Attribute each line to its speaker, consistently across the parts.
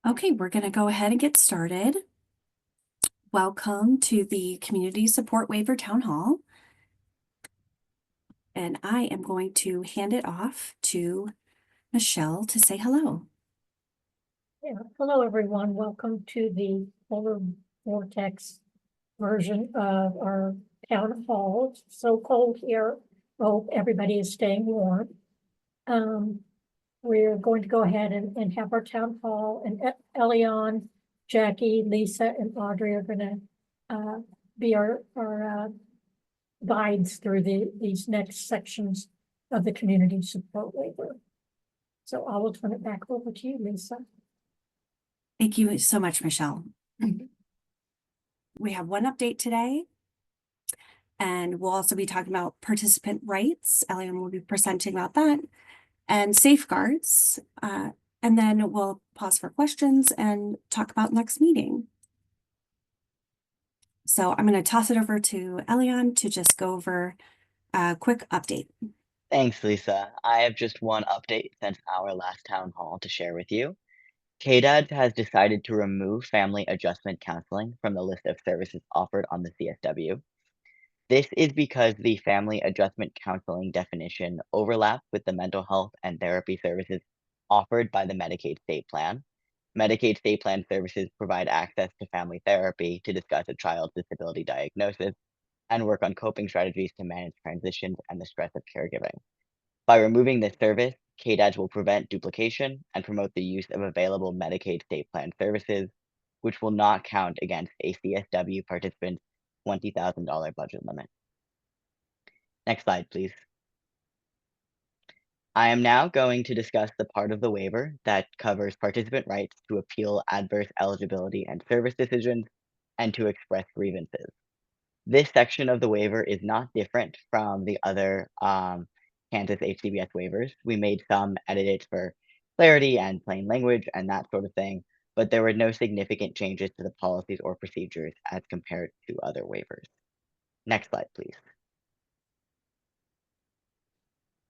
Speaker 1: Okay, we're going to go ahead and get started. Welcome to the Community Support Waiver Town Hall. And I am going to hand it off to Michelle to say hello.
Speaker 2: Yeah. Hello, everyone. Welcome to the polar vortex version of our town hall. It's so cold here. Hope everybody is staying warm. We're going to go ahead and have our town hall, and Elion, Jackie, Lisa, and Audrey are going to be our guides through these next sections of the community support waiver. So I will turn it back over to you, Lisa.
Speaker 1: Thank you so much, Michelle. We have one update today, and we'll also be talking about participant rights. Elian will be presenting about that, and safeguards. And then we'll pause for questions and talk about next meeting. So I'm going to toss it over to Elian to just go over a quick update.
Speaker 3: Thanks, Lisa. I have just one update since our last town hall to share with you. KDAD has decided to remove family adjustment counseling from the list of services offered on the CSW. This is because the family adjustment counseling definition overlaps with the mental health and therapy services offered by the Medicaid state plan. Medicaid state plan services provide access to family therapy to discuss a child's disability diagnosis and work on coping strategies to manage transitions and the stress of caregiving. By removing this service, KDADS will prevent duplication and promote the use of available Medicaid state plan services, which will not count against a CSW participant's $20,000 budget limit. Next slide, please. I am now going to discuss the part of the waiver that covers participant rights to appeal adverse eligibility and service decisions and to express grievances. This section of the waiver is not different from the other Kansas HCBS waivers. We made some edits for clarity and plain language and that sort of thing, but there were no significant changes to the policies or procedures as compared to other waivers. Next slide, please.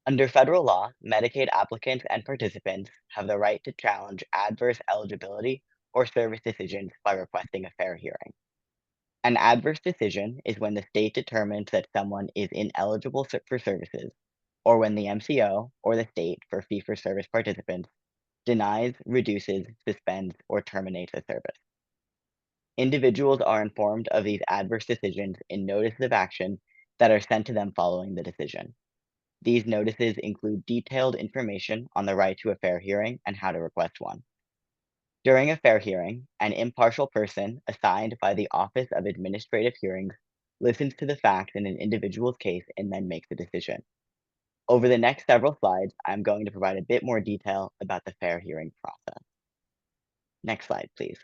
Speaker 3: Under federal law, Medicaid applicants and participants have the right to challenge adverse eligibility or service decisions by requesting a fair hearing. An adverse decision is when the state determines that someone is ineligible for services, or when the MCO or the state for fee-for-service participants denies, reduces, suspends, or terminates a service. Individuals are informed of these adverse decisions in notices of action that are sent to them following the decision. These notices include detailed information on the right to a fair hearing and how to request one. During a fair hearing, an impartial person assigned by the Office of Administrative Hearings listens to the facts in an individual's case and then makes a decision. Over the next several slides, I'm going to provide a bit more detail about the fair hearing process. Next slide, please.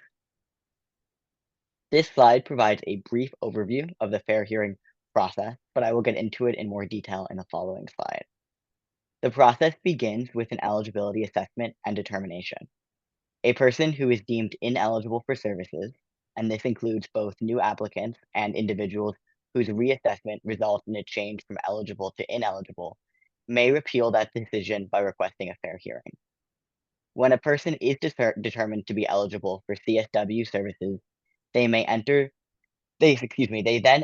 Speaker 3: This slide provides a brief overview of the fair hearing process, but I will get into it in more detail in the following slide. The process begins with an eligibility assessment and determination. A person who is deemed ineligible for services, and this includes both new applicants and individuals whose reassessment results in a change from eligible to ineligible, may repeal that decision by requesting a fair hearing. When a person is determined to be eligible for CSW services, they then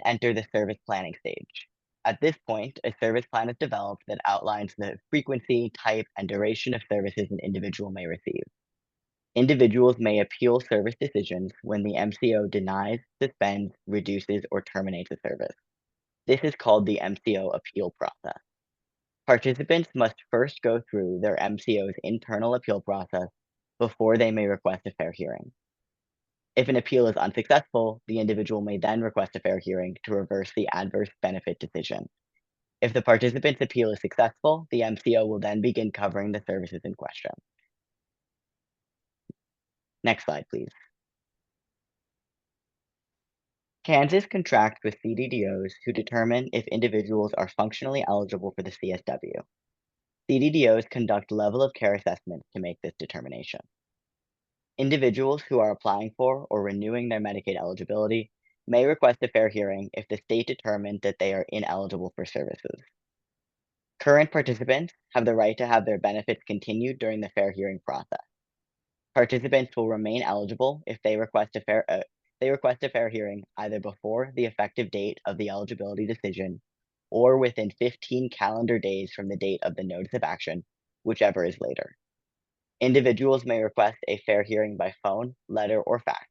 Speaker 3: enter the service planning stage. At this point, a service plan is developed that outlines the frequency, type, and duration of services an individual may receive. Individuals may appeal service decisions when the MCO denies, suspends, reduces, or terminates a service. This is called the MCO appeal process. Participants must first go through their MCO's internal appeal process before they may request a fair hearing. If an appeal is unsuccessful, the individual may then request a fair hearing to reverse the adverse benefit decision. If the participant's appeal is successful, the MCO will then begin covering the services in question. Next slide, please. Kansas contracts with CDDOs who determine if individuals are functionally eligible for the CSW. CDDOs conduct level of care assessments to make this determination. Individuals who are applying for or renewing their Medicaid eligibility may request a fair hearing if the state determined that they are ineligible for services. Current participants have the right to have their benefits continued during the fair hearing process. Participants will remain eligible if they request a fair hearing either before the effective date of the eligibility decision or within 15 calendar days from the date of the notice of action, whichever is later. Individuals may request a fair hearing by phone, letter, or fax.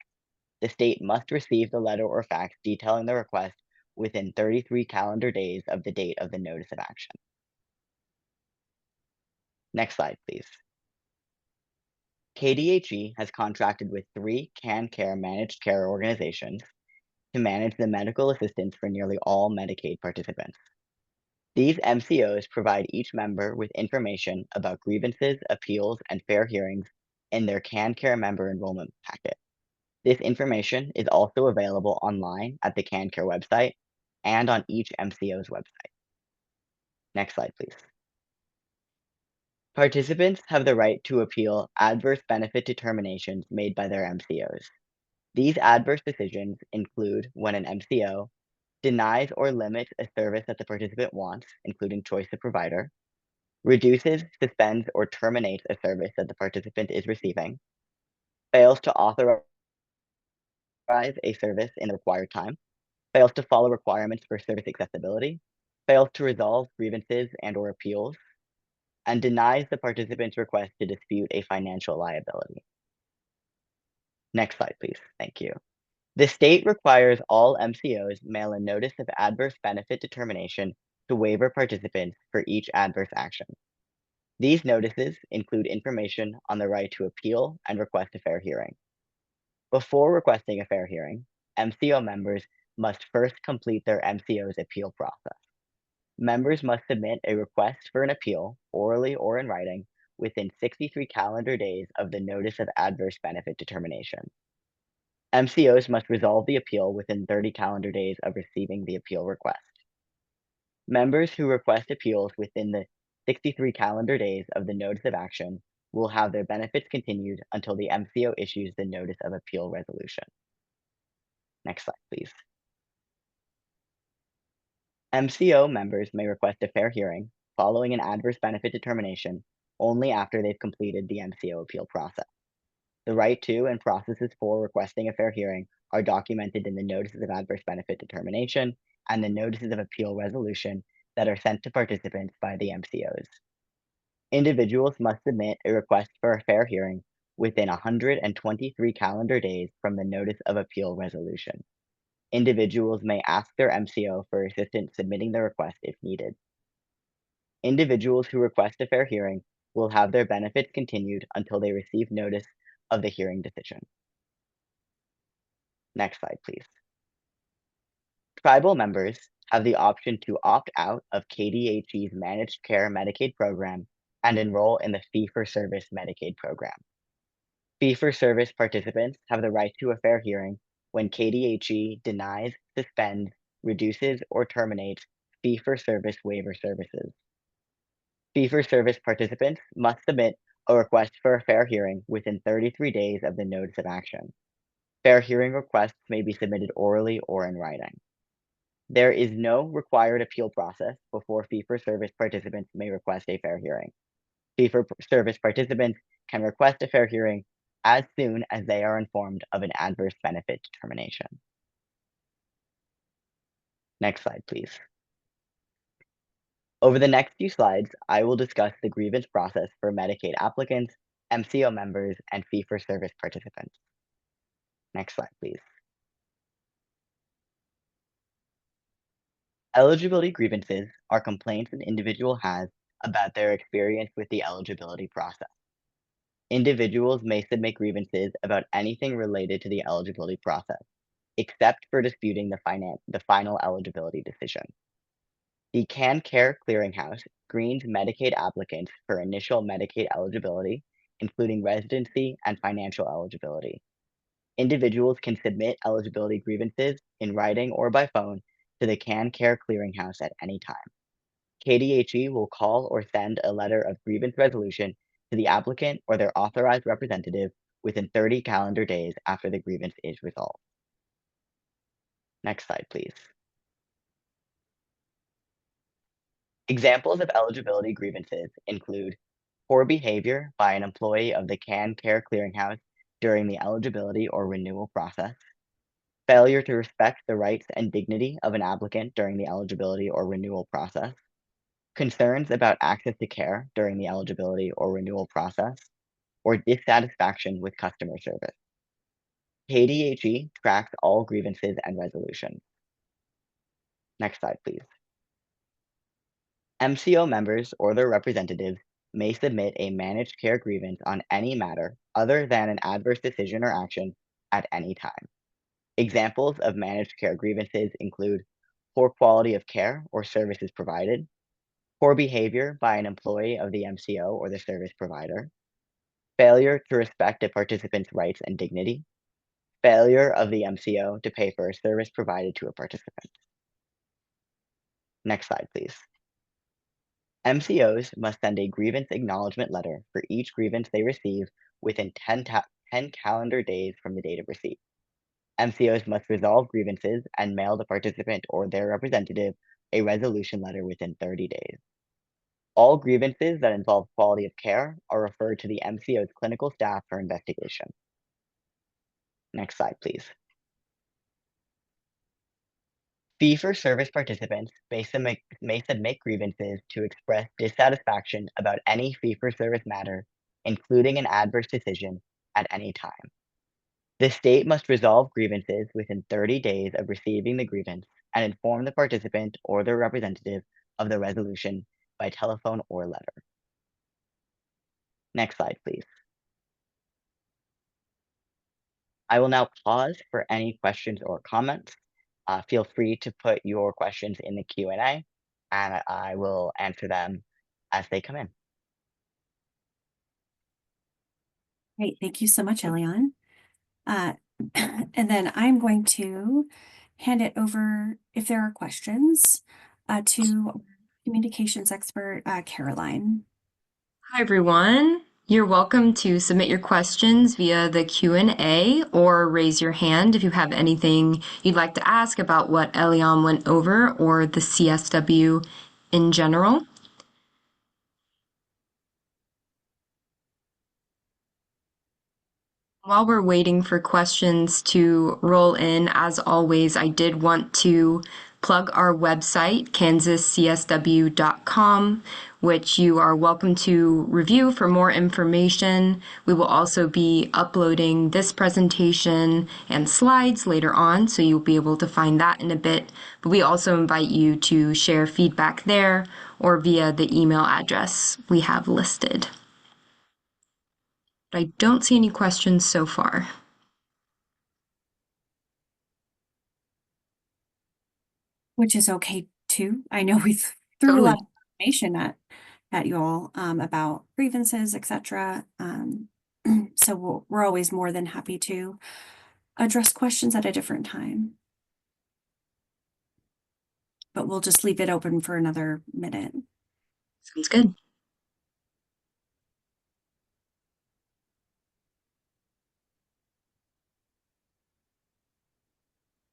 Speaker 3: The state must receive the letter or fax detailing the request within 33 calendar days of the date of the notice of action. Next slide, please. KDHE has contracted with 3 CanCare managed care organizations to manage the medical assistance for nearly all Medicaid participants. These MCOs provide each member with information about grievances, appeals, and fair hearings in their CanCare member enrollment packet. This information is also available online at the CanCare website and on each MCO's website. Next slide, please. Participants have the right to appeal adverse benefit determinations made by their MCOs. These adverse decisions include when an MCO denies or limits a service that the participant wants, including choice of provider, reduces, suspends, or terminates a service that the participant is receiving, fails to authorize a service in the required time, fails to follow requirements for service accessibility, fails to resolve grievances and/or appeals, and denies the participant's request to dispute a financial liability. Next slide, please. Thank you. The state requires all MCOs mail a notice of adverse benefit determination to waiver participants for each adverse action. These notices include information on the right to appeal and request a fair hearing. Before requesting a fair hearing, MCO members must first complete their MCO's appeal process. Members must submit a request for an appeal, orally or in writing, within 63 calendar days of the notice of adverse benefit determination. MCOs must resolve the appeal within 30 calendar days of receiving the appeal request. Members who request appeals within the 63 calendar days of the notice of action will have their benefits continued until the MCO issues the notice of appeal resolution. Next slide, please. MCO members may request a fair hearing following an adverse benefit determination only after they've completed the MCO appeal process. The right to and processes for requesting a fair hearing are documented in the notices of adverse benefit determination and the notices of appeal resolution that are sent to participants by the MCOs. Individuals must submit a request for a fair hearing within 123 calendar days from the notice of appeal resolution. Individuals may ask their MCO for assistance submitting the request if needed. Individuals who request a fair hearing will have their benefits continued until they receive notice of the hearing decision. Next slide, please. Tribal members have the option to opt out of KDHE's managed care Medicaid program and enroll in the fee-for-service Medicaid program. Fee-for-service participants have the right to a fair hearing when KDHE denies, suspends, reduces, or terminates fee-for-service waiver services. Fee-for-service participants must submit a request for a fair hearing within 33 days of the notice of action. Fair hearing requests may be submitted orally or in writing. There is no required appeal process before fee-for-service participants may request a fair hearing. Fee-for-service participants can request a fair hearing as soon as they are informed of an adverse benefit determination. Next slide, please. Over the next few slides, I will discuss the grievance process for Medicaid applicants, MCO members, and fee-for-service participants. Next slide, please. Eligibility grievances are complaints an individual has about their experience with the eligibility process. Individuals may submit grievances about anything related to the eligibility process, except for disputing the final eligibility decision. The CanCare Clearinghouse screens Medicaid applicants for initial Medicaid eligibility, including residency and financial eligibility. Individuals can submit eligibility grievances in writing or by phone to the CanCare Clearinghouse at any time. KDHE will call or send a letter of grievance resolution to the applicant or their authorized representative within 30 calendar days after the grievance is resolved. Next slide, please. Examples of eligibility grievances include poor behavior by an employee of the Can Care Clearinghouse during the eligibility or renewal process, failure to respect the rights and dignity of an applicant during the eligibility or renewal process, concerns about access to care during the eligibility or renewal process, or dissatisfaction with customer service. KDHE tracks all grievances and resolutions. Next slide, please. MCO members or their representatives may submit a managed care grievance on any matter other than an adverse decision or action at any time. Examples of managed care grievances include poor quality of care or services provided, poor behavior by an employee of the MCO or the service provider, failure to respect a participant's rights and dignity, failure of the MCO to pay for a service provided to a participant. Next slide, please. MCOs must send a grievance acknowledgement letter for each grievance they receive within 10 calendar days from the date of receipt. MCOs must resolve grievances and mail the participant or their representative a resolution letter within 30 days. All grievances that involve quality of care are referred to the MCO's clinical staff for investigation. Next slide, please. Fee-for-service participants may submit grievances to express dissatisfaction about any fee-for-service matter, including an adverse decision, at any time. The state must resolve grievances within 30 days of receiving the grievance and inform the participant or their representative of the resolution by telephone or letter. Next slide, please. I will now pause for any questions or comments. Feel free to put your questions in the Q&A, and I will answer them as they come in.
Speaker 1: Great, thank you so much, Elian. And then I'm going to hand it over, if there are questions, to communications expert Caroline.
Speaker 4: Hi, everyone. You're welcome to submit your questions via the Q&A or raise your hand if you have anything you'd like to ask about what Elian went over or the CSW in general. While we're waiting for questions to roll in, as always, I did want to plug our website, kansascsw.com, which you are welcome to review for more information. We will also be uploading this presentation and slides later on, so you'll be able to find that in a bit. But we also invite you to share feedback there or via the email address we have listed. But I don't see any questions so far.
Speaker 1: Which is okay too. I know we threw a lot of information at you all about grievances, etc. So we're always more than happy to address questions at a different time. But we'll just leave it open for another minute.
Speaker 4: Sounds good.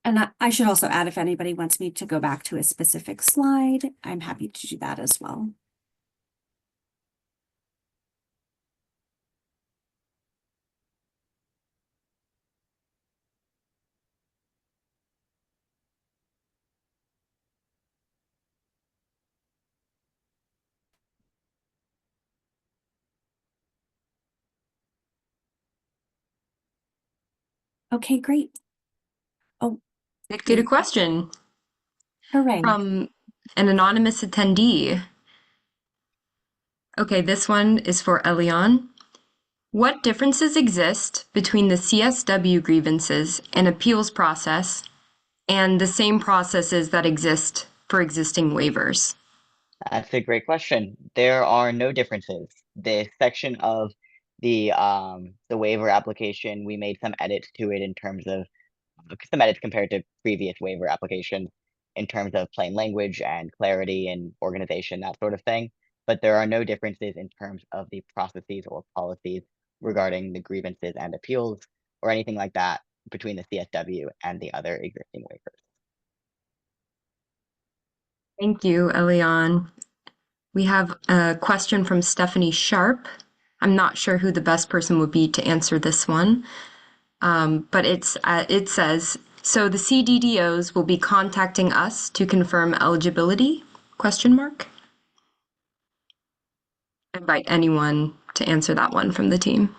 Speaker 1: And I should also add, if anybody wants me to go back to a specific slide, I'm happy to do that as well. Okay, great. Oh,
Speaker 4: Did get a question
Speaker 1: hooray.
Speaker 4: from an anonymous attendee. Okay, this one is for Elian. What differences exist between the CSW grievances and appeals process and the same processes that exist for existing waivers?
Speaker 3: That's a great question. There are no differences. This section of the waiver application, we made some edits to it in terms of some edits compared to previous waiver applications in terms of plain language and clarity and organization, that sort of thing. But there are no differences in terms of the processes or policies regarding the grievances and appeals or anything like that between the CSW and the other existing waivers.
Speaker 4: Thank you, Elian. We have a question from Stephanie Sharp. I'm not sure who the best person would be to answer this one, but it says, so the CDDOs will be contacting us to confirm eligibility? Question mark. I invite anyone to answer that one from the team.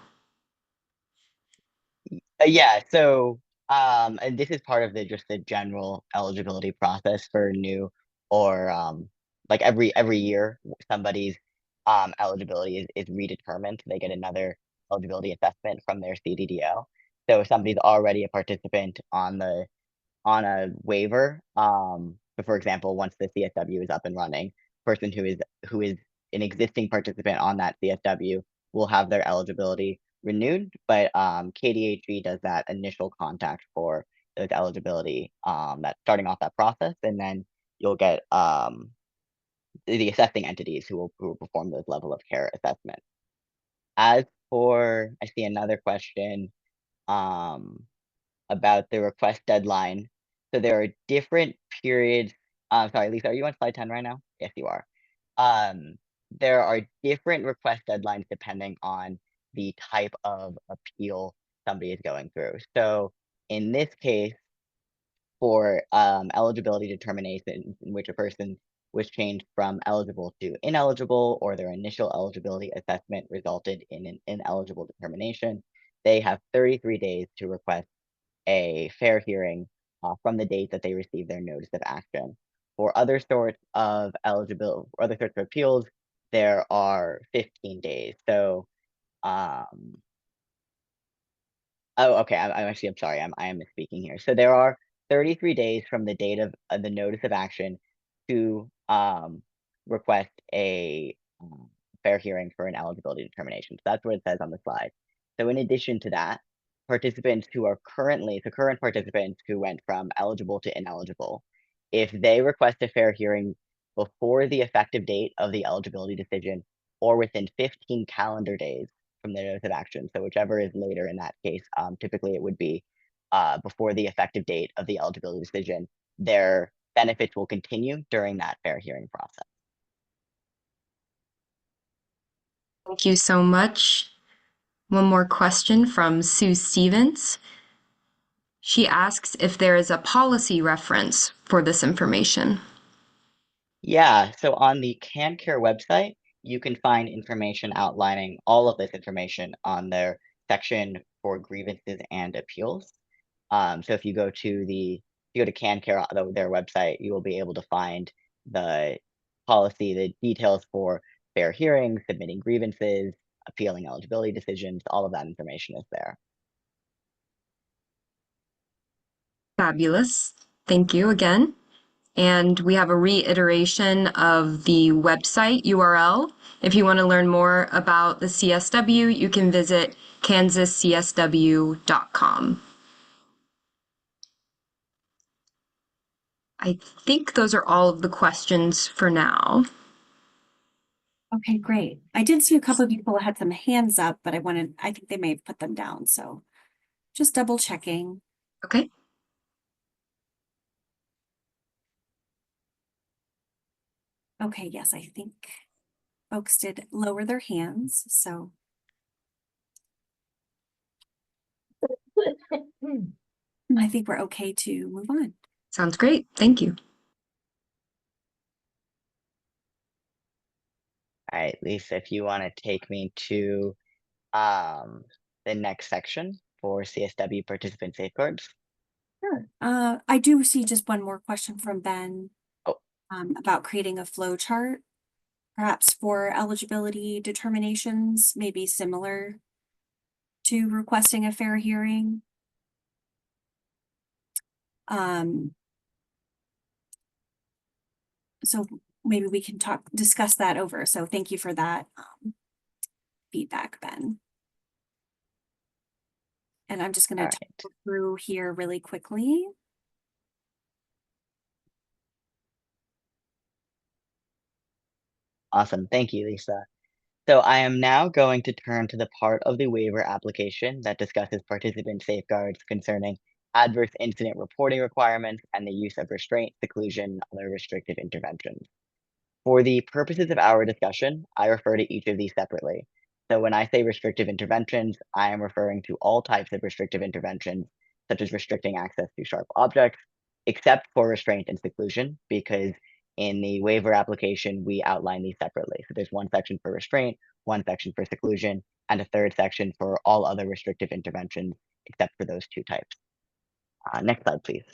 Speaker 3: Yeah, so and this is part of just the general eligibility process for new or like every year somebody's eligibility is redetermined. They get another eligibility assessment from their CDDO. So if somebody's already a participant on a waiver, so for example, once the CSW is up and running, person who is an existing participant on that CSW will have their eligibility renewed, but KDHE does that initial contact for those eligibility, that starting off that process, and then you'll get the assessing entities who will perform those level of care assessments. As for, I see another question about the request deadline. So there are different periods. Sorry, Lisa, are you on slide 10 right now? Yes, you are. There are different request deadlines depending on the type of appeal somebody is going through. So in this case, for eligibility determination, in which a person was changed from eligible to ineligible, or their initial eligibility assessment resulted in an ineligible determination, they have 33 days to request a fair hearing from the date that they receive their notice of action. For other sorts of other sorts of appeals, there are 15 days. So, oh, okay. I'm sorry. I am misspeaking here. So there are 33 days from the date of the notice of action to request a fair hearing for an eligibility determination. So that's what it says on the slide. So in addition to that, participants who are current participants who went from eligible to ineligible, if they request a fair hearing before the effective date of the eligibility decision or within 15 calendar days from the notice of action, so whichever is later in that case, typically it would be before the effective date of the eligibility decision, their benefits will continue during that fair hearing process.
Speaker 4: Thank you so much. One more question from Sue Stevens. She asks if there is a policy reference for this information.
Speaker 3: Yeah, so on the CanCare website, you can find information outlining all of this information on their section for grievances and appeals. So if you go to CanCare, their website, you will be able to find the policy, the details for fair hearings, submitting grievances, appealing eligibility decisions, all of that information is there.
Speaker 4: Fabulous. Thank you again. And we have a reiteration of the website URL. If you want to learn more about the CSW, you can visit kansascsw.com. I think those are all of the questions for now.
Speaker 1: Okay, great. I did see a couple of people had some hands up, but I think they may have put them down. So just double checking.
Speaker 4: Okay.
Speaker 1: Okay, yes, I think folks did lower their hands. So I think we're okay to move on.
Speaker 4: Sounds great. Thank you.
Speaker 3: All right, Lisa, if you want to take me to the next section for CSW participant safeguards.
Speaker 1: Sure. I do see just one more question from Ben
Speaker 3: Oh.
Speaker 1: About creating a flow chart, perhaps for eligibility determinations, maybe similar to requesting a fair hearing. So maybe we can discuss that over. So thank you for that feedback, Ben. And I'm just going to go through here really quickly.
Speaker 3: Awesome. Thank you, Lisa. So I am now going to turn to the part of the waiver application that discusses participant safeguards concerning adverse incident reporting requirements and the use of restraint, seclusion, and other restrictive interventions. For the purposes of our discussion, I refer to each of these separately. So when I say restrictive interventions, I am referring to all types of restrictive interventions, such as restricting access to sharp objects, except for restraint and seclusion, because in the waiver application, we outline these separately. So there's one section for restraint, one section for seclusion, and a third section for all other restrictive interventions, except for those two types. Next slide, please.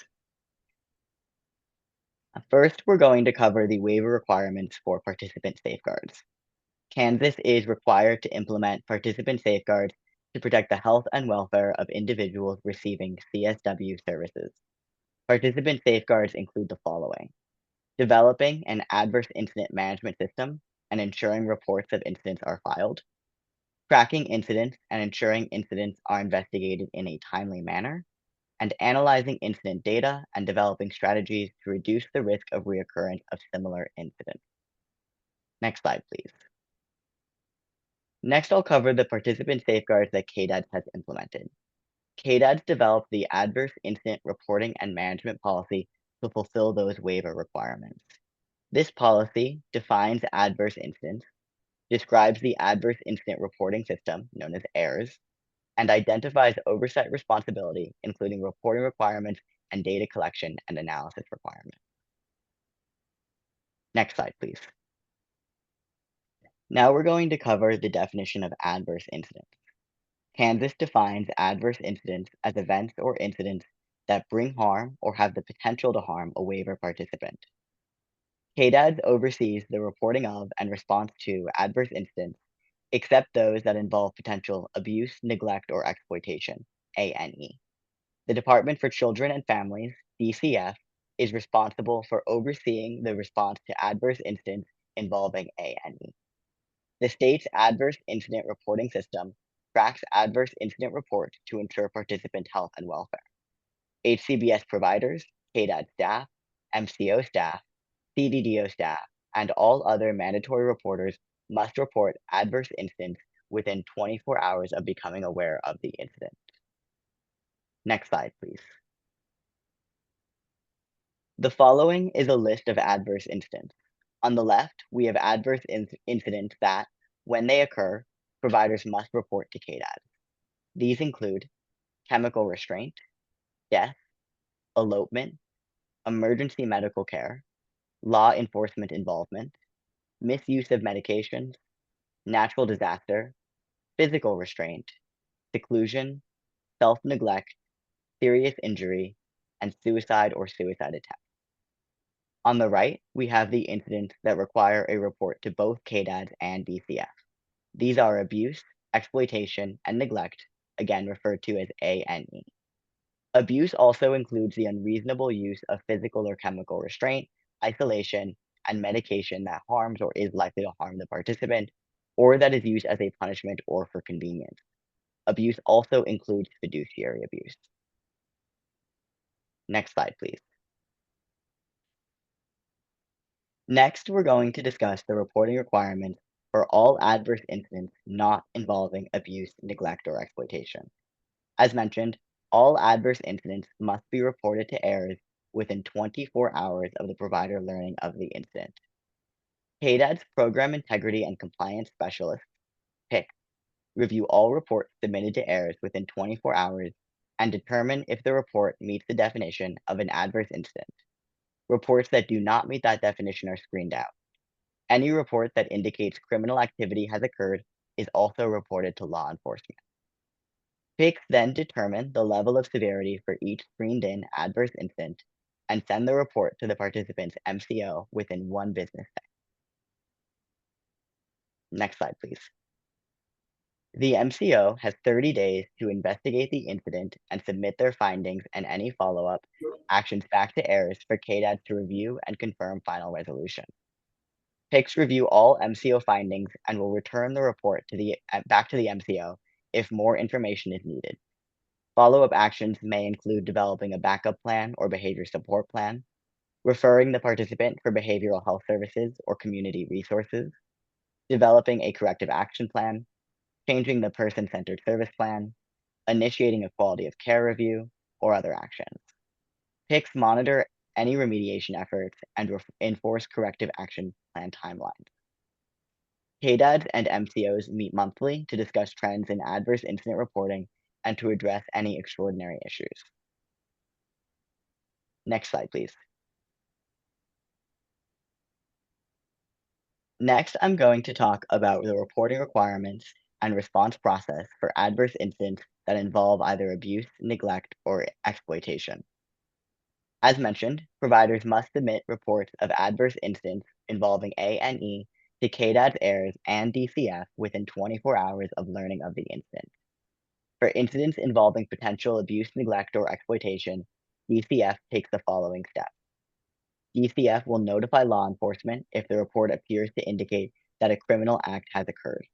Speaker 3: First, we're going to cover the waiver requirements for participant safeguards. Kansas is required to implement participant safeguards to protect the health and welfare of individuals receiving CSW services. Participant safeguards include the following: developing an adverse incident management system and ensuring reports of incidents are filed, tracking incidents and ensuring incidents are investigated in a timely manner, and analyzing incident data and developing strategies to reduce the risk of reoccurrence of similar incidents. Next slide, please. Next, I'll cover the participant safeguards that KDADS has implemented. KDADS developed the Adverse Incident Reporting and Management Policy to fulfill those waiver requirements. This policy defines adverse incidents, describes the Adverse Incident Reporting System, known as AIRS, and identifies oversight responsibility, including reporting requirements and data collection and analysis requirements. Next slide, please. Now we're going to cover the definition of adverse incidents. Kansas defines adverse incidents as events or incidents that bring harm or have the potential to harm a waiver participant. KDADS oversees the reporting of and response to adverse incidents, except those that involve potential abuse, neglect, or exploitation, ANE. The Department for Children and Families, DCF, is responsible for overseeing the response to adverse incidents involving ANE. The state's Adverse Incident Reporting System tracks adverse incident reports to ensure participant health and welfare. HCBS providers, KDAD staff, MCO staff, CDDO staff, and all other mandatory reporters must report adverse incidents within 24 hours of becoming aware of the incident. Next slide, please. The following is a list of adverse incidents. On the left, we have adverse incidents that, when they occur, providers must report to KDAD. These include chemical restraint, death, elopement, emergency medical care, law enforcement involvement, misuse of medications, natural disaster, physical restraint, seclusion, self-neglect, serious injury, and suicide or suicide attempt. On the right, we have the incidents that require a report to both KDAD and DCF. These are abuse, exploitation, and neglect, again referred to as ANE. Abuse also includes the unreasonable use of physical or chemical restraint, isolation, and medication that harms or is likely to harm the participant, or that is used as a punishment or for convenience. Abuse also includes fiduciary abuse. Next slide, please. Next, we're going to discuss the reporting requirements for all adverse incidents not involving abuse, neglect, or exploitation. As mentioned, all adverse incidents must be reported to AIRS within 24 hours of the provider learning of the incident. KDAD's Program Integrity and Compliance Specialist, PIC, review all reports submitted to AIRS within 24 hours and determine if the report meets the definition of an adverse incident. Reports that do not meet that definition are screened out. Any report that indicates criminal activity has occurred is also reported to law enforcement. PICs then determine the level of severity for each screened-in adverse incident and send the report to the participant's MCO within 1 business day. Next slide, please. The MCO has 30 days to investigate the incident and submit their findings and any follow-up actions back to AIRS for KDAD to review and confirm final resolution. PICs review all MCO findings and will return the report back to the MCO if more information is needed. Follow-up actions may include developing a backup plan or behavior support plan, referring the participant for behavioral health services or community resources, developing a corrective action plan, changing the person-centered service plan, initiating a quality of care review, or other actions. PICs monitor any remediation efforts and enforce corrective action plan timelines. KDADs and MCOs meet monthly to discuss trends in adverse incident reporting and to address any extraordinary issues. Next slide, please. Next, I'm going to talk about the reporting requirements and response process for adverse incidents that involve either abuse, neglect, or exploitation. As mentioned, providers must submit reports of adverse incidents involving A&E to KDAD's AIRS and DCF within 24 hours of learning of the incident. For incidents involving potential abuse, neglect, or exploitation, DCF takes the following steps. DCF will notify law enforcement if the report appears to indicate that a criminal act has occurred.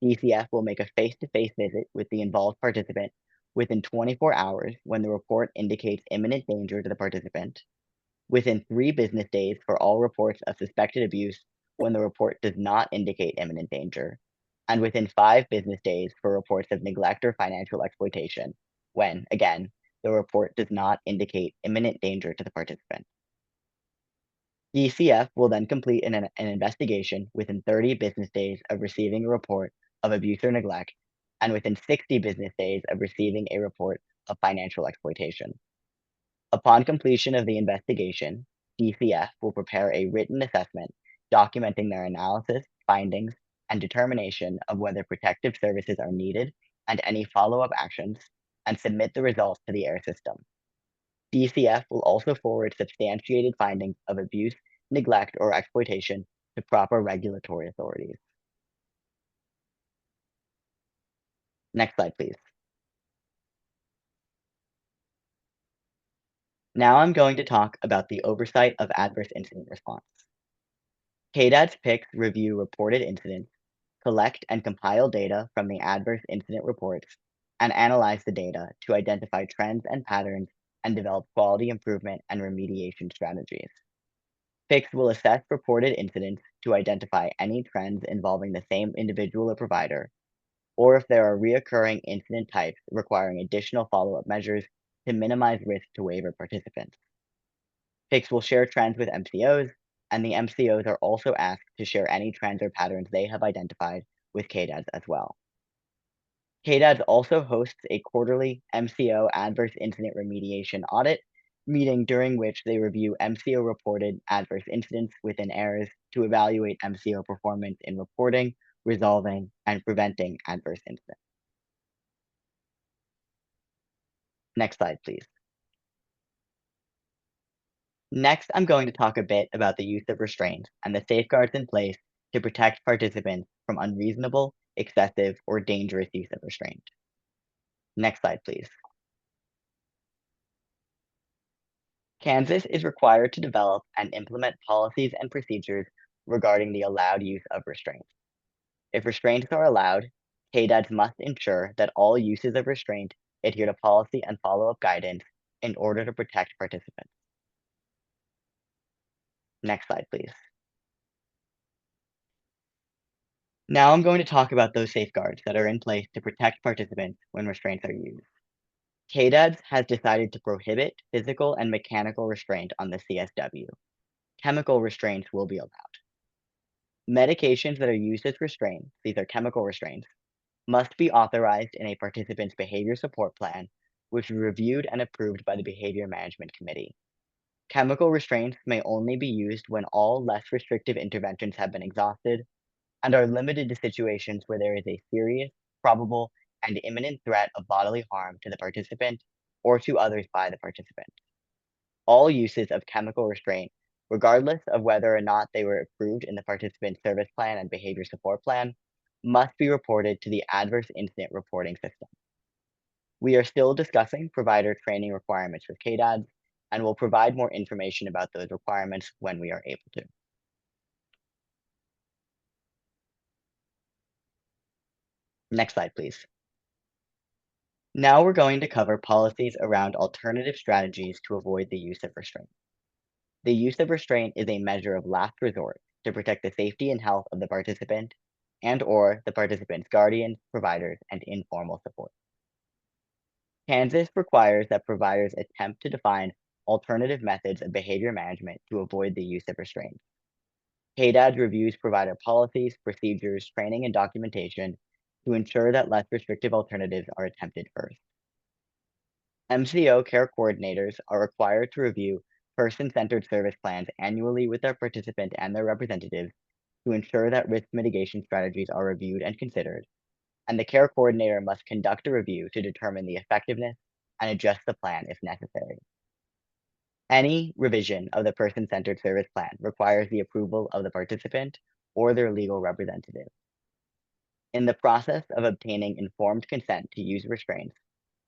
Speaker 3: DCF will make a face-to-face visit with the involved participant within 24 hours when the report indicates imminent danger to the participant, within 3 business days for all reports of suspected abuse when the report does not indicate imminent danger, and within 5 business days for reports of neglect or financial exploitation when, again, the report does not indicate imminent danger to the participant. DCF will then complete an investigation within 30 business days of receiving a report of abuse or neglect, and within 60 business days of receiving a report of financial exploitation. Upon completion of the investigation, DCF will prepare a written assessment documenting their analysis, findings, and determination of whether protective services are needed and any follow-up actions, and submit the results to the AIR system. DCF will also forward substantiated findings of abuse, neglect, or exploitation to proper regulatory authorities. Next slide, please. Now I'm going to talk about the oversight of adverse incident response. KDAD's PICs review reported incidents, collect and compile data from the adverse incident reports, and analyze the data to identify trends and patterns and develop quality improvement and remediation strategies. PICs will assess reported incidents to identify any trends involving the same individual or provider, or if there are reoccurring incident types requiring additional follow-up measures to minimize risk to waiver participants. PICs will share trends with MCOs, and the MCOs are also asked to share any trends or patterns they have identified with KDADs as well. KDADs also hosts a quarterly MCO adverse incident remediation audit meeting during which they review MCO reported adverse incidents within AIRS to evaluate MCO performance in reporting, resolving, and preventing adverse incidents. Next slide, please. Next, I'm going to talk a bit about the use of restraints and the safeguards in place to protect participants from unreasonable, excessive, or dangerous use of restraint. Next slide, please. Kansas is required to develop and implement policies and procedures regarding the allowed use of restraints. If restraints are allowed, KDADs must ensure that all uses of restraint adhere to policy and follow-up guidance in order to protect participants. Next slide, please. Now I'm going to talk about those safeguards that are in place to protect participants when restraints are used. KDADs has decided to prohibit physical and mechanical restraint on the CSW. Chemical restraints will be allowed. Medications that are used as restraints, these are chemical restraints, must be authorized in a participant's behavior support plan, which is reviewed and approved by the Behavior Management Committee. Chemical restraints may only be used when all less restrictive interventions have been exhausted and are limited to situations where there is a serious, probable, and imminent threat of bodily harm to the participant or to others by the participant. All uses of chemical restraint, regardless of whether or not they were approved in the participant's service plan and behavior support plan, must be reported to the adverse incident reporting system. We are still discussing provider training requirements with KDADs, and will provide more information about those requirements when we are able to. Next slide, please. Now we're going to cover policies around alternative strategies to avoid the use of restraint. The use of restraint is a measure of last resort to protect the safety and health of the participant and/or the participant's guardians, providers, and informal support. Kansas requires that providers attempt to define alternative methods of behavior management to avoid the use of restraints. KDAD reviews provider policies, procedures, training, and documentation to ensure that less restrictive alternatives are attempted first. MCO care coordinators are required to review person-centered service plans annually with their participant and their representatives to ensure that risk mitigation strategies are reviewed and considered, and the care coordinator must conduct a review to determine the effectiveness and adjust the plan if necessary. Any revision of the person-centered service plan requires the approval of the participant or their legal representative. In the process of obtaining informed consent to use restraints,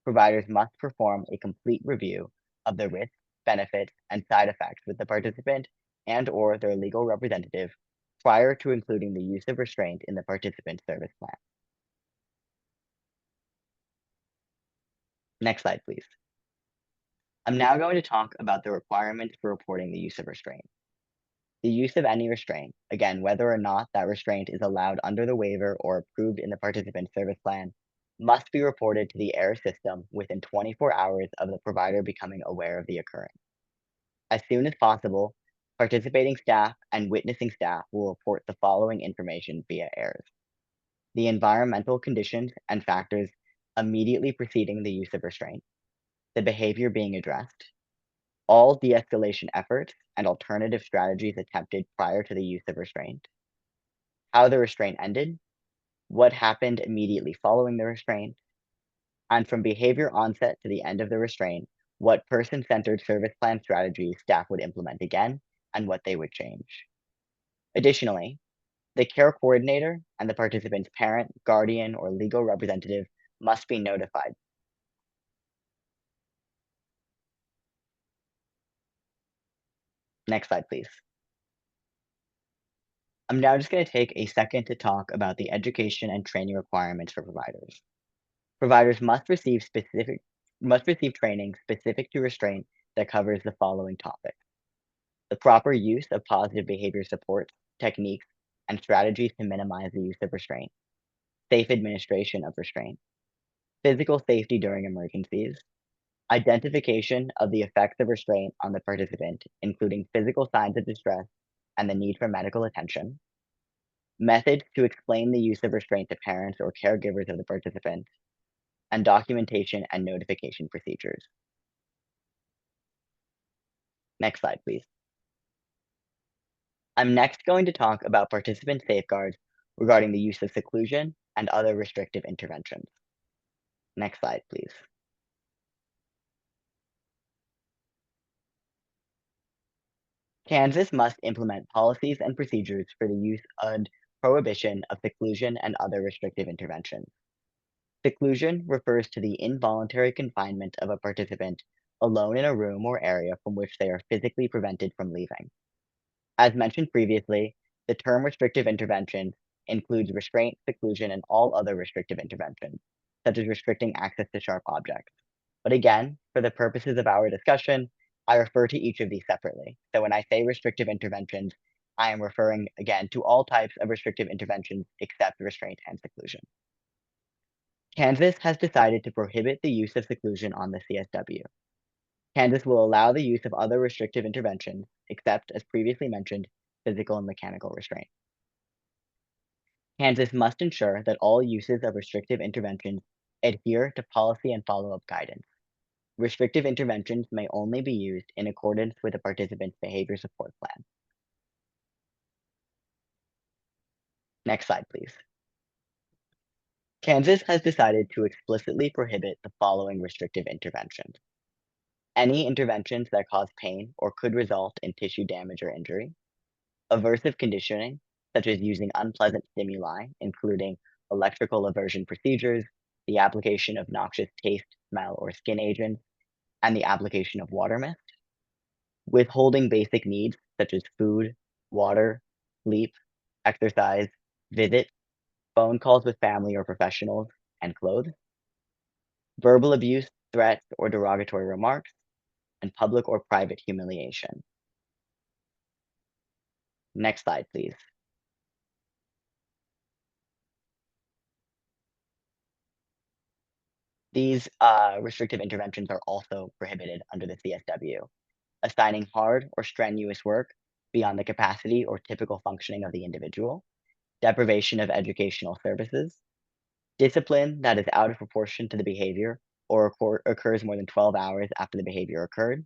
Speaker 3: providers must perform a complete review of the risks, benefits, and side effects with the participant and/or their legal representative prior to including the use of restraint in the participant's service plan. Next slide, please. I'm now going to talk about the requirements for reporting the use of restraint. The use of any restraint, again, whether or not that restraint is allowed under the waiver or approved in the participant's service plan, must be reported to the AIR system within 24 hours of the provider becoming aware of the occurrence. As soon as possible, participating staff and witnessing staff will report the following information via AIRS: the environmental conditions and factors immediately preceding the use of restraint, the behavior being addressed, all de-escalation efforts and alternative strategies attempted prior to the use of restraint, how the restraint ended, what happened immediately following the restraint, and from behavior onset to the end of the restraint, what person-centered service plan strategies staff would implement again and what they would change. Additionally, the care coordinator and the participant's parent, guardian, or legal representative must be notified. Next slide, please. I'm now just going to take a second to talk about the education and training requirements for providers. Providers must receive training specific to restraint that covers the following topics: the proper use of positive behavior support techniques and strategies to minimize the use of restraint, safe administration of restraint, physical safety during emergencies, identification of the effects of restraint on the participant, including physical signs of distress and the need for medical attention, methods to explain the use of restraint to parents or caregivers of the participant, and documentation and notification procedures. Next slide, please. I'm next going to talk about participant safeguards regarding the use of seclusion and other restrictive interventions. Next slide, please. Kansas must implement policies and procedures for the use and prohibition of seclusion and other restrictive interventions. Seclusion refers to the involuntary confinement of a participant alone in a room or area from which they are physically prevented from leaving. As mentioned previously, the term restrictive interventions includes restraint, seclusion, and all other restrictive interventions, such as restricting access to sharp objects. But again, for the purposes of our discussion, I refer to each of these separately. So when I say restrictive interventions, I am referring again to all types of restrictive interventions except restraint and seclusion. Kansas has decided to prohibit the use of seclusion on the CSW. Kansas will allow the use of other restrictive interventions, except, as previously mentioned, physical and mechanical restraint. Kansas must ensure that all uses of restrictive interventions adhere to policy and follow-up guidance. Restrictive interventions may only be used in accordance with a participant's behavior support plan. Next slide, please. Kansas has decided to explicitly prohibit the following restrictive interventions: any interventions that cause pain or could result in tissue damage or injury, aversive conditioning, such as using unpleasant stimuli, including electrical aversion procedures, the application of noxious taste, smell, or skin agents, and the application of water mist, withholding basic needs such as food, water, sleep, exercise, visits, phone calls with family or professionals, and clothes, verbal abuse, threats, or derogatory remarks, and public or private humiliation. Next slide, please. These restrictive interventions are also prohibited under the CSW. Assigning hard or strenuous work beyond the capacity or typical functioning of the individual, deprivation of educational services, discipline that is out of proportion to the behavior or occurs more than 12 hours after the behavior occurred,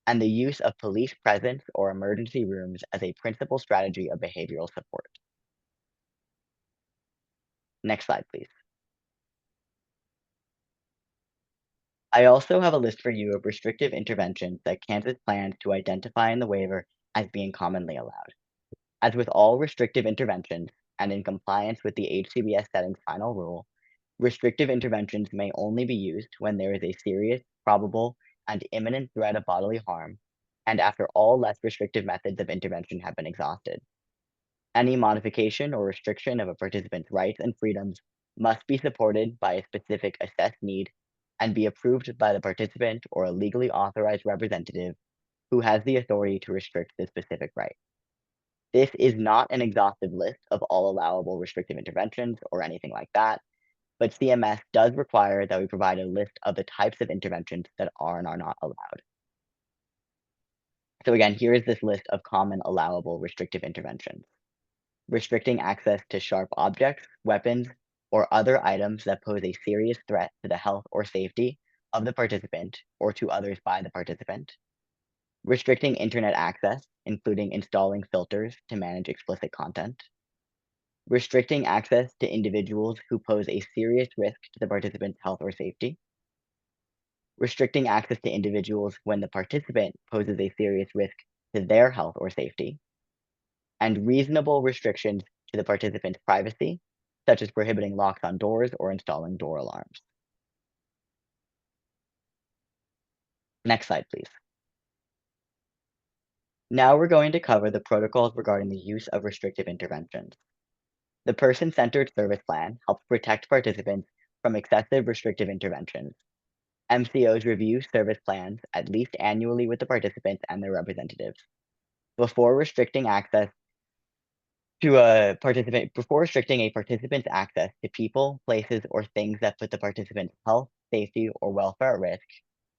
Speaker 3: and the use of police presence or emergency rooms as a principal strategy of behavioral support. Next slide, please. I also have a list for you of restrictive interventions that Kansas plans to identify in the waiver as being commonly allowed. As with all restrictive interventions, and in compliance with the HCBS settings final rule, restrictive interventions may only be used when there is a serious, probable, and imminent threat of bodily harm, and after all less restrictive methods of intervention have been exhausted. Any modification or restriction of a participant's rights and freedoms must be supported by a specific assessed need and be approved by the participant or a legally authorized representative who has the authority to restrict the specific right. This is not an exhaustive list of all allowable restrictive interventions or anything like that, but CMS does require that we provide a list of the types of interventions that are and are not allowed. So again, here is this list of common allowable restrictive interventions. Restricting access to sharp objects, weapons, or other items that pose a serious threat to the health or safety of the participant or to others by the participant. Restricting internet access, including installing filters to manage explicit content. Restricting access to individuals who pose a serious risk to the participant's health or safety. Restricting access to individuals when the participant poses a serious risk to their health or safety. And reasonable restrictions to the participant's privacy, such as prohibiting locks on doors or installing door alarms. Next slide, please. Now we're going to cover the protocols regarding the use of restrictive interventions. The person-centered service plan helps protect participants from excessive restrictive interventions. MCOs review service plans at least annually with the participants and their representatives. Before restricting a participant's access to people, places, or things that put the participant's health, safety, or welfare at risk,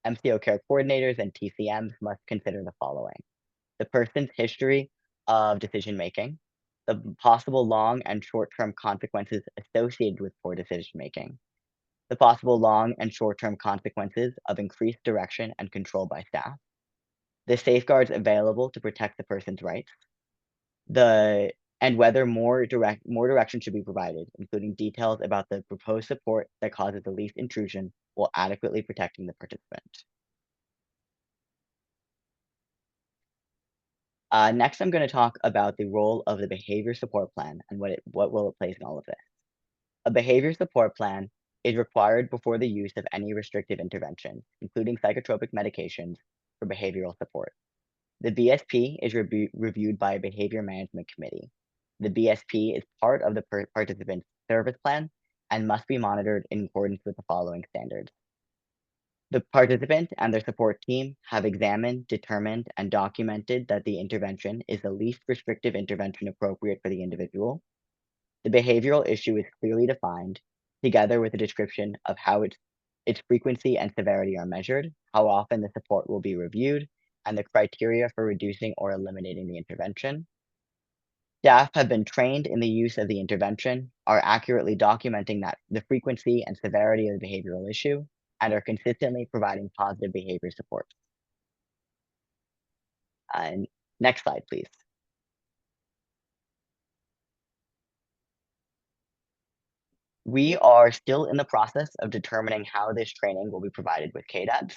Speaker 3: MCO care coordinators and TCMs must consider the following: the person's history of decision-making, the possible long and short-term consequences associated with poor decision-making, the possible long and short-term consequences of increased direction and control by staff, the safeguards available to protect the person's rights, and whether more direction should be provided, including details about the proposed support that causes the least intrusion while adequately protecting the participant. Next, I'm going to talk about the role of the behavior support plan and what role it plays in all of this. A behavior support plan is required before the use of any restrictive intervention, including psychotropic medications, for behavioral support. The BSP is reviewed by a behavior management committee. The BSP is part of the participant's service plan and must be monitored in accordance with the following standards. The participant and their support team have examined, determined, and documented that the intervention is the least restrictive intervention appropriate for the individual. The behavioral issue is clearly defined, together with a description of how its frequency and severity are measured, how often the support will be reviewed, and the criteria for reducing or eliminating the intervention. Staff have been trained in the use of the intervention, are accurately documenting the frequency and severity of the behavioral issue, and are consistently providing positive behavior support. Next slide, please. We are still in the process of determining how this training will be provided with KDEBs,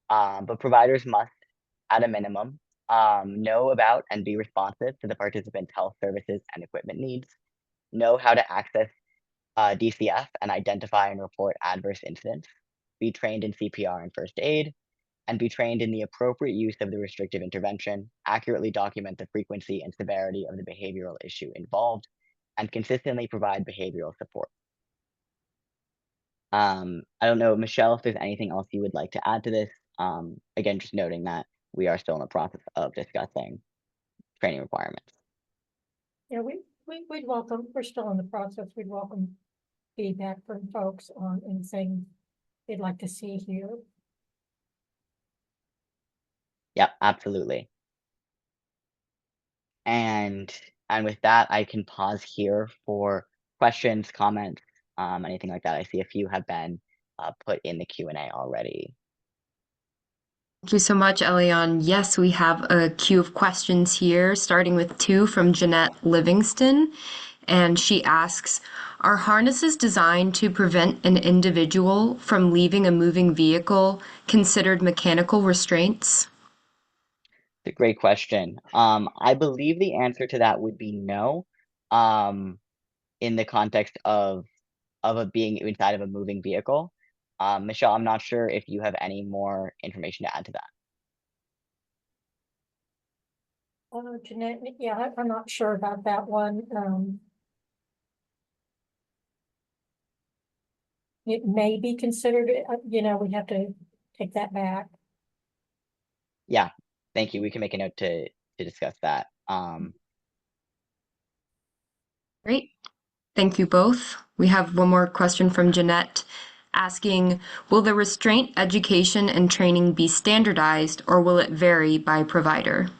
Speaker 3: but providers must, at a minimum, know about and be responsive to the participant's health services and equipment needs, know how to access DCF and identify and report adverse incidents, be trained in CPR and first aid, and be trained in the appropriate use of the restrictive intervention, accurately document the frequency and severity of the behavioral issue involved, and consistently provide behavioral support. I don't know, Michelle, if there's anything else you would like to add to this. Again, just noting that we are still in the process of discussing training requirements.
Speaker 2: Yeah, we'd welcome, we're still in the process, we'd welcome feedback from folks on anything they'd like to see here.
Speaker 3: Yep, absolutely. And with that, I can pause here for questions, comments, anything like that. I see a few have been put in the Q&A already.
Speaker 4: Thank you so much, Elion. Yes, we have a queue of questions here, starting with two from Jeanette Livingston. And she asks, are harnesses designed to prevent an individual from leaving a moving vehicle considered mechanical restraints?
Speaker 3: It's a great question. I believe the answer to that would be no, in the context of it being inside of a moving vehicle. Michelle, I'm not sure if you have any more information to add to that.
Speaker 2: Jeanette, yeah, I'm not sure about that one. It may be considered, we have to take that back.
Speaker 3: Yeah, thank you. We can make a note to discuss that.
Speaker 4: Great. Thank you both. We have one more question from Jeanette asking, will the restraint education and training be standardized or will it vary by provider?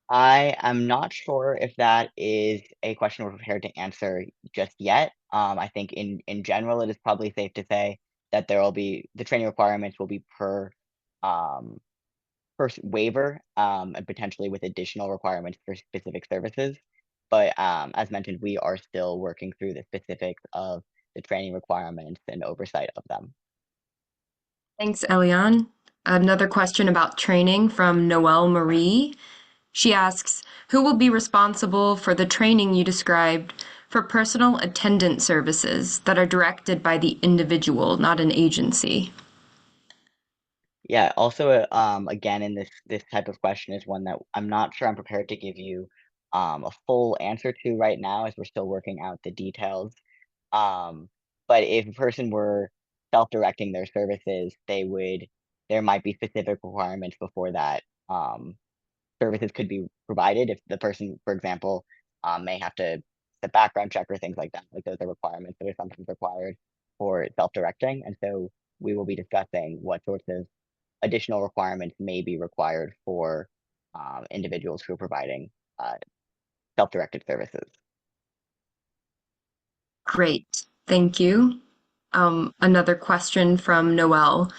Speaker 3: I am not sure if that is a question we're prepared to answer just yet. I think in general, it is probably safe to say that the training requirements will be per waiver, and potentially with additional requirements for specific services. But as mentioned, we are still working through the specifics of the training requirements and oversight of them.
Speaker 4: Thanks, Elion. Another question about training from Noelle Marie. She asks, who will be responsible for the training you described for personal attendant services that are directed by the individual, not an agency?
Speaker 3: Yeah, also, again, in this type of question is one that I'm not sure I'm prepared to give you a full answer to right now, as we're still working out the details. Um, but if a person were self-directing their services, there might be specific requirements before that services could be provided. If the person, for example, may have to the background check or things like that, like those are requirements that are sometimes required for self-directing. And so we will be discussing what sorts of additional requirements may be required for individuals who are providing self-directed services.
Speaker 4: Great, thank you. Another question from Noelle.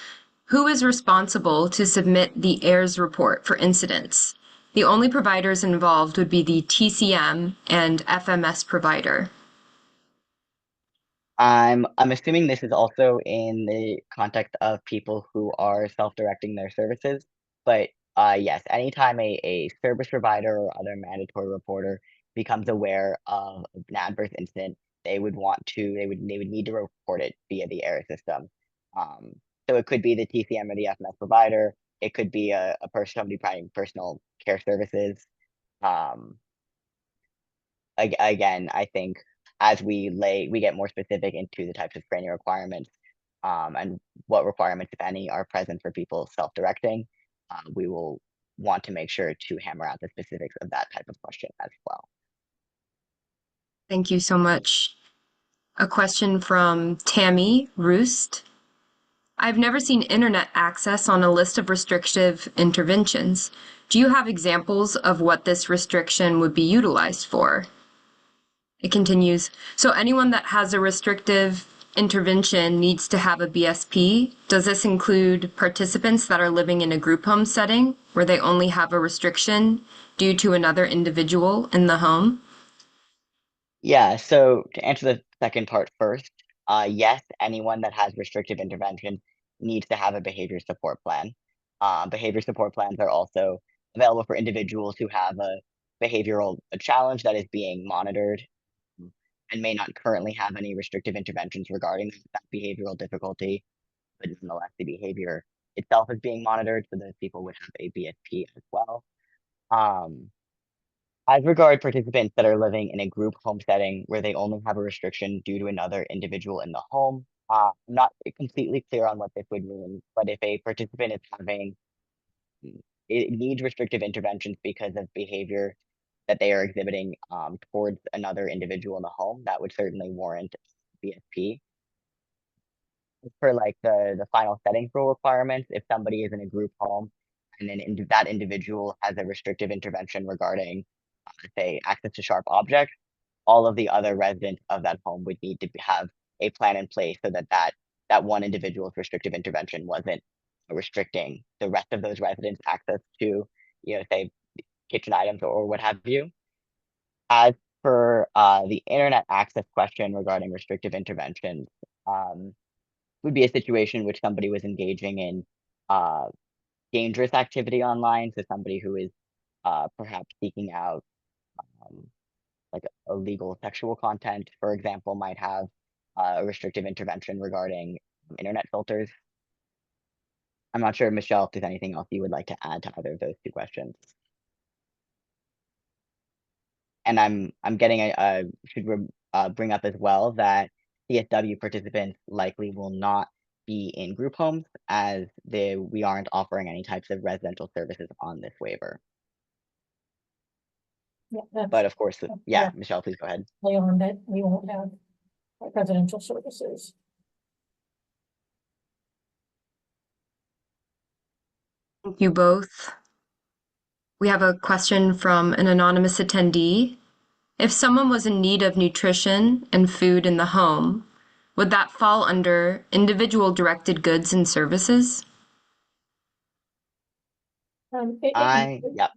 Speaker 4: Who is responsible to submit the AIRS report for incidents? The only providers involved would be the TCM and FMS provider.
Speaker 3: I'm assuming this is also in the context of people who are self-directing their services, but yes, anytime a service provider or other mandatory reporter becomes aware of an adverse incident, they would need to report it via the AIR system. So it could be the TCM or the FMS provider. It could be somebody providing personal care services. Um, again, I think as we get more specific into the types of training requirements, and what requirements, if any, are present for people self-directing, we will want to make sure to hammer out the specifics of that type of question as well.
Speaker 4: Thank you so much. A question from Tammy Roost. I've never seen internet access on a list of restrictive interventions. Do you have examples of what this restriction would be utilized for? It continues, so anyone that has a restrictive intervention needs to have a BSP. Does this include participants that are living in a group home setting where they only have a restriction due to another individual in the home?
Speaker 3: Yeah, so to answer the second part first, yes, anyone that has restrictive intervention needs to have a behavior support plan. Behavior support plans are also available for individuals who have a challenge that is being monitored, and may not currently have any restrictive interventions regarding that behavioral difficulty, but nonetheless, the behavior itself is being monitored, so those people would have a BSP as well. As regard participants that are living in a group home setting where they only have a restriction due to another individual in the home, I'm not completely clear on what this would mean, but if a participant is it needs restrictive interventions because of behavior that they are exhibiting towards another individual in the home, that would certainly warrant BSP. For like the final settings rule requirements, if somebody is in a group home and that individual has a restrictive intervention regarding, say, access to sharp objects, all of the other residents of that home would need to have a plan in place so that that one individual's restrictive intervention wasn't restricting the rest of those residents' access to, say, kitchen items or what have you. As for the internet access question regarding restrictive interventions, would be a situation in which somebody was engaging in dangerous activity online. So somebody who is perhaps seeking out like illegal sexual content, for example, might have a restrictive intervention regarding internet filters. I'm not sure, Michelle, if there's anything else you would like to add to either of those two questions. And I'm getting bring up as well that CSW participants likely will not be in group homes as we aren't offering any types of residential services on this waiver.
Speaker 2: Yeah, that's
Speaker 3: But of course, yeah,
Speaker 2: yeah.
Speaker 3: Michelle, please go ahead.
Speaker 2: on that we won't have residential services.
Speaker 4: Thank you both. We have a question from an anonymous attendee. If someone was in need of nutrition and food in the home, would that fall under individual directed goods and services?
Speaker 3: Yep.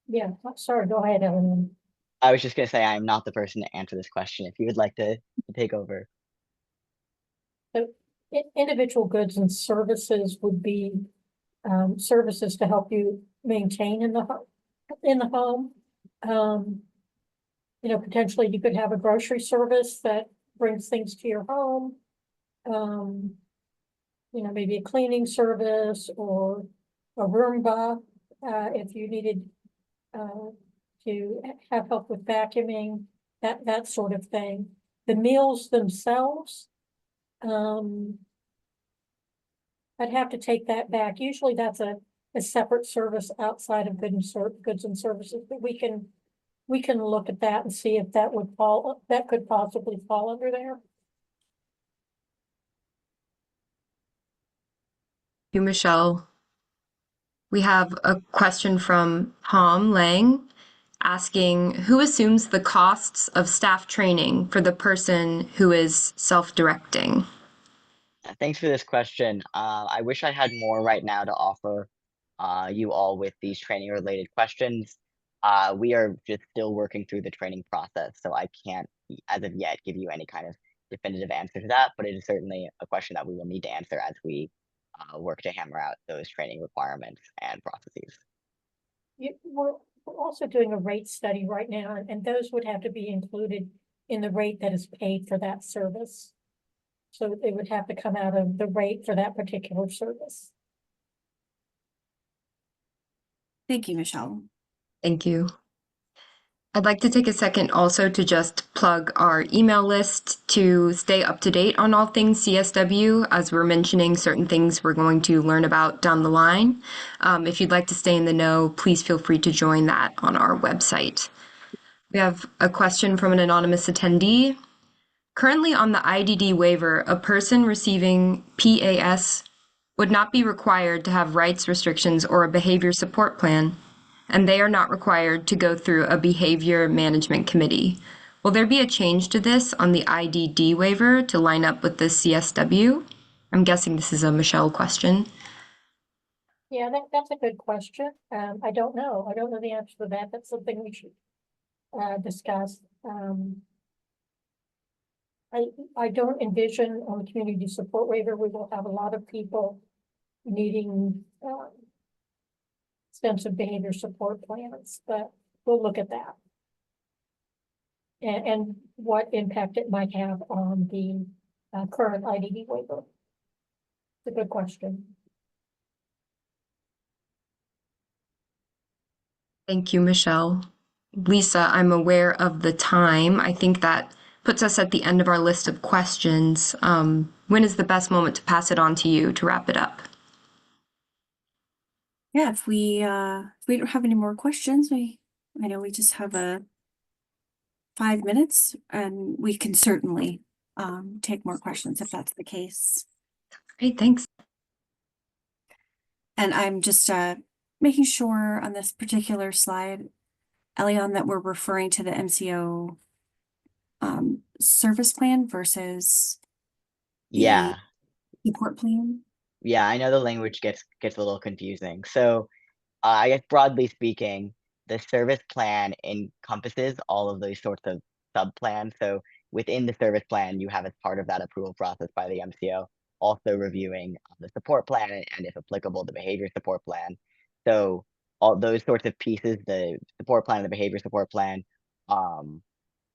Speaker 2: Yeah, sorry, go ahead, Ellen.
Speaker 3: I was just going to say I'm not the person to answer this question. If you would like to take over.
Speaker 2: So individual goods and services would be services to help you maintain in the home. Potentially you could have a grocery service that brings things to your home. Maybe a cleaning service or a Roomba if you needed to have help with vacuuming, that sort of thing. The meals themselves, I'd have to take that back. Usually that's a separate service outside of goods and services, but we can look at that and see if that could possibly fall under there.
Speaker 4: Thank you, Michelle. We have a question from Tom Lang asking, who assumes the costs of staff training for the person who is self-directing?
Speaker 3: Thanks for this question. I wish I had more right now to offer you all with these training related questions. We are just still working through the training process, so I can't, as of yet, give you any kind of definitive answer to that, but it is certainly a question that we will need to answer as we work to hammer out those training requirements and processes.
Speaker 2: We're also doing a rate study right now, and those would have to be included in the rate that is paid for that service. So they would have to come out of the rate for that particular service.
Speaker 1: Thank you, Michelle.
Speaker 4: Thank you. I'd like to take a second also to just plug our email list to stay up to date on all things CSW, as we're mentioning certain things we're going to learn about down the line. If you'd like to stay in the know, please feel free to join that on our website. We have a question from an anonymous attendee. Currently on the IDD waiver, a person receiving PAS would not be required to have rights restrictions or a behavior support plan, and they are not required to go through a behavior management committee. Will there be a change to this on the IDD waiver to line up with the CSW? I'm guessing this is a Michelle question.
Speaker 2: Yeah, that's a good question. I don't know. I don't know the answer to that. That's something we should discuss. I don't envision on the community support waiver we will have a lot of people needing extensive behavior support plans, but we'll look at that. And what impact it might have on the current IDD waiver. It's a good question.
Speaker 4: Thank you, Michelle. Lisa, I'm aware of the time. I think that puts us at the end of our list of questions. When is the best moment to pass it on to you to wrap it up?
Speaker 1: Yeah, if we don't have any more questions, I know we just have 5 minutes, and we can certainly take more questions if that's the case.
Speaker 4: Great, thanks.
Speaker 1: And I'm just making sure on this particular slide, Elion, that we're referring to the MCO service plan versus
Speaker 3: Yeah,
Speaker 1: support plan.
Speaker 3: yeah, I know the language gets a little confusing. So, I guess broadly speaking, the service plan encompasses all of those sorts of sub-plans. So within the service plan, you have as part of that approval process by the MCO, also reviewing the support plan and if applicable, the behavior support plan. So all those sorts of pieces, the support plan and the behavior support plan, um,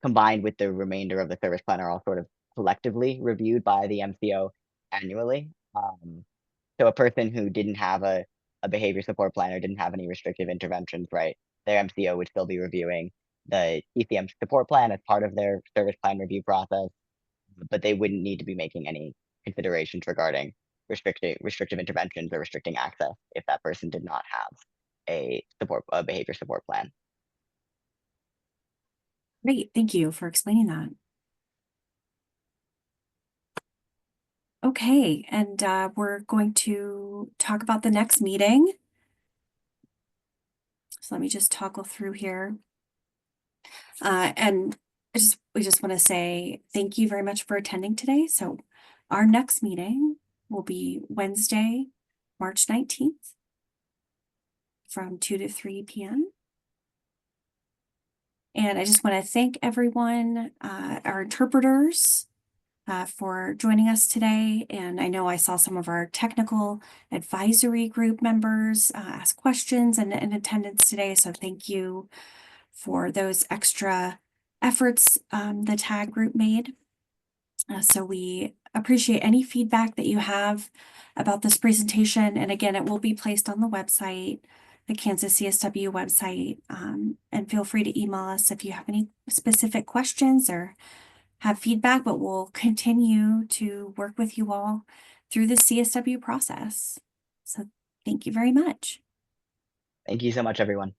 Speaker 3: combined with the remainder of the service plan are all sort of collectively reviewed by the MCO annually. So a person who didn't have a behavior support plan or didn't have any restrictive interventions, right, their MCO would still be reviewing the ECM support plan as part of their service plan review process, but they wouldn't need to be making any considerations regarding restrictive interventions or restricting access if that person did not have a behavior support plan.
Speaker 1: Great, thank you for explaining that. Okay, and we're going to talk about the next meeting. So let me just toggle through here. And we just want to say thank you very much for attending today. So our next meeting will be Wednesday, March 19th from 2 to 3 p.m. And I just want to thank everyone, our interpreters, for joining us today. And I know I saw some of our technical advisory group members ask questions and in attendance today. So thank you for those extra efforts the TAG group made. So we appreciate any feedback that you have about this presentation. And again, it will be placed on the website, the Kansas CSW website. And feel free to email us if you have any specific questions or have feedback, but we'll continue to work with you all through the CSW process. So thank you very much.
Speaker 3: Thank you so much, everyone.